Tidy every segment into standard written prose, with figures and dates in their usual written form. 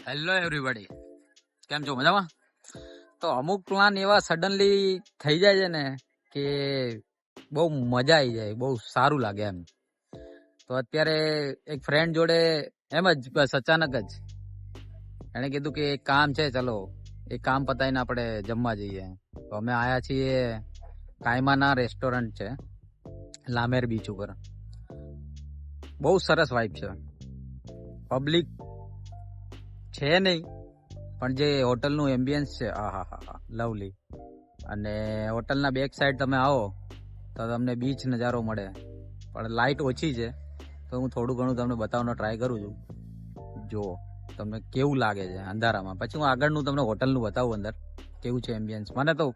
Hello everybody, કેમ છો? મજામાં? તો અમુક પ્લાન એવા સડનલી થઈ જાય છે ને કે બહુ મજા આવી જાય, બહુ સારું લાગે એમ. તો અત્યારે એક ફ્રેન્ડ જોડે એમ જ બસ અચાનક જ એણે કીધું કે એક કામ છે, ચલો એ કામ પતાવીને આપણે જમવા જઈએ. તો અમે આયા છીએ કાયમાના રેસ્ટોરન્ટ છે લામેર બીચ ઉપર. બહુ સરસ વાઇબ છે, પબ્લિક છે નહીં, પણ જે હોટલનું એમ્બિયન્સ છે હા લવલી. અને હોટલના બેક સાઈડ તમે આવો તો તમને બીચ નજારો મળે, પણ લાઇટ ઓછી છે તો હું થોડું ઘણું તમને બતાવવાનો ટ્રાય કરું છું. જો તમને કેવું લાગે છે અંધારામાં, પછી હું આગળનું તમને હોટલનું બતાવું અંદર કેવું છે એમ્બિયન્સ. મને તો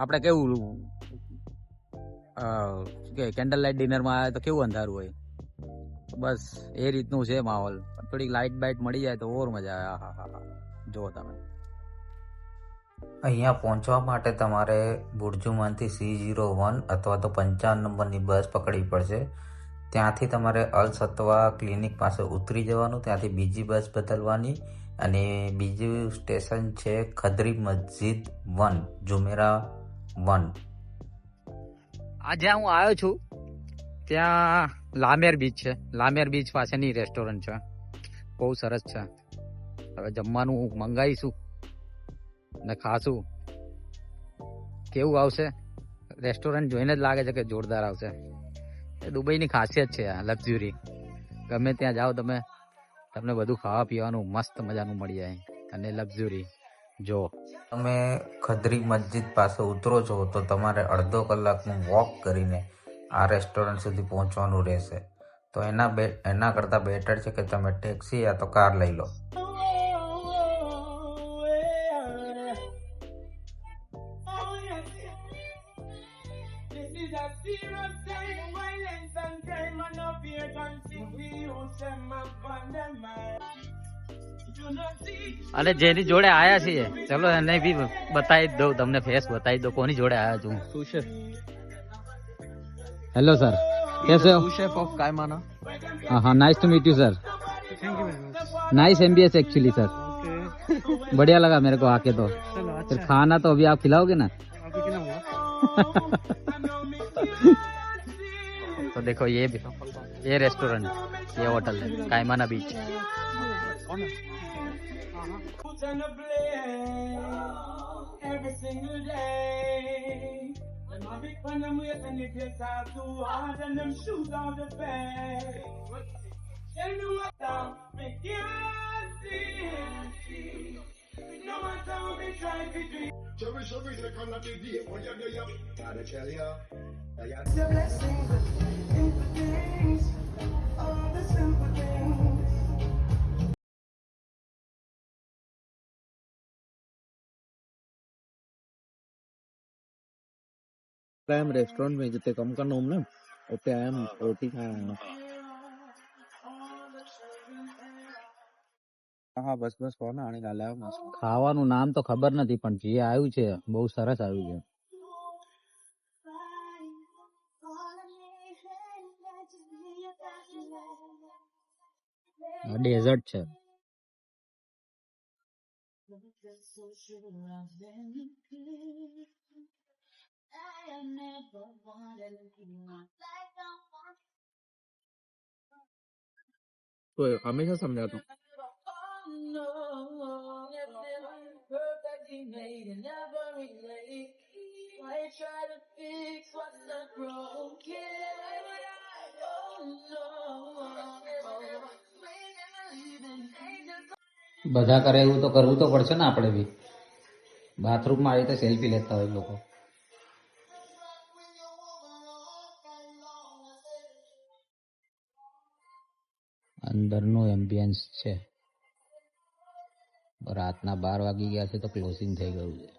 આપણે કેવું કે કેન્ડલ લાઇટ ડિનરમાં આવે તો કેવું અંધારું હોય, બસ એ રીતનું છે માહોલ. થોડીક લાઇટ બાઇટ મળી જાય તો ઓર મજા આવે. હા. જો તમે અહીંયા પહોંચવા માટે તમારે બુર્જુમાનથી C01 અથવા તો 55 નંબરની બસ પકડવી પડશે. ત્યાંથી તમારે અલ સત્વા ક્લિનિક પાસે ઉતરી જવાનું, ત્યાંથી બીજી બસ બદલવાની અને બીજું સ્ટેશન છે ખદરી મસ્જિદ 1, જુમેરા 1. આ જ્યાં હું આવ્યો છું ત્યાં લામેર બીચ છે. લામેર બીચ પાસેની રેસ્ટોરન્ટ છે, બહુ સરસ છે. હવે જમવાનું મંગાવીશું ને ખાશું. કેવું આવશે રેસ્ટોરન્ટ જોઈને જ લાગે છે કે જોરદાર આવશે. એ દુબઈની ખાસિયત છે આ લક્ઝરી. ગમે ત્યાં જાઓ તમને બધું ખાવા પીવાનું મસ્ત મજાનું મળી જાય અને લક્ઝરી. જો તમે ખદરી મસ્જિદ પાસે ઉતરો છો તો તમારે અડધો કલાકનું વોક કરીને આ રેસ્ટોરન્ટ સુધી પહોંચવાનું રહેશે. તો એના કરતાં બેટર છે કે તમે ટેક્સી યા તો કાર લઈ લો. અને જેની જોડે આયા છીએ ચલો એને બી બતાવી દઉં, તમને ફેસ બતાવી દઉં કોની જોડે આયા છું. સુશેફ. हेलो सर, कैसे हो? Sous chef of Kayamana. हाँ, nice to meet you sir. Thank you very much. Nice MBS actually sir. Okay. बढ़िया लगा मेरे को आके. तो चलो फिर अच्छा. खाना तो अभी आप खिलाओगे ना? अभी खिलाऊंगा. तो देखो ये रेस्टोरेंट, ये होटल है कायमाना बीच. प्राइम रेस्टोरेंट में जितने कम का नोम ना उतने आया हम रोटी खाया है. હા બસ કોને આને ગાલે મસ્ત. ખાવાનું નામ તો ખબર નથી, પણ જે આવ્યું છે બહુ સરસ આવ્યું છે. ડેઝર્ટ છે. તો હંમેશા સમજાતો બધા કરે એવું તો કરવું તો પડશે ને આપણે બી. બાથરૂમમાં આવી તો સેલ્ફી લેતા હોય લોકો. અંદરનો એમ્બિયન્સ છે. રાતના 12 વાગી ગયા છે તો ક્લોઝિંગ થઈ ગયું છે.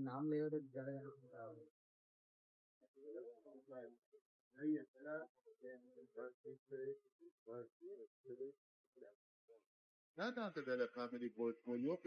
નામ લેવો તો Not after that comedy portfolio.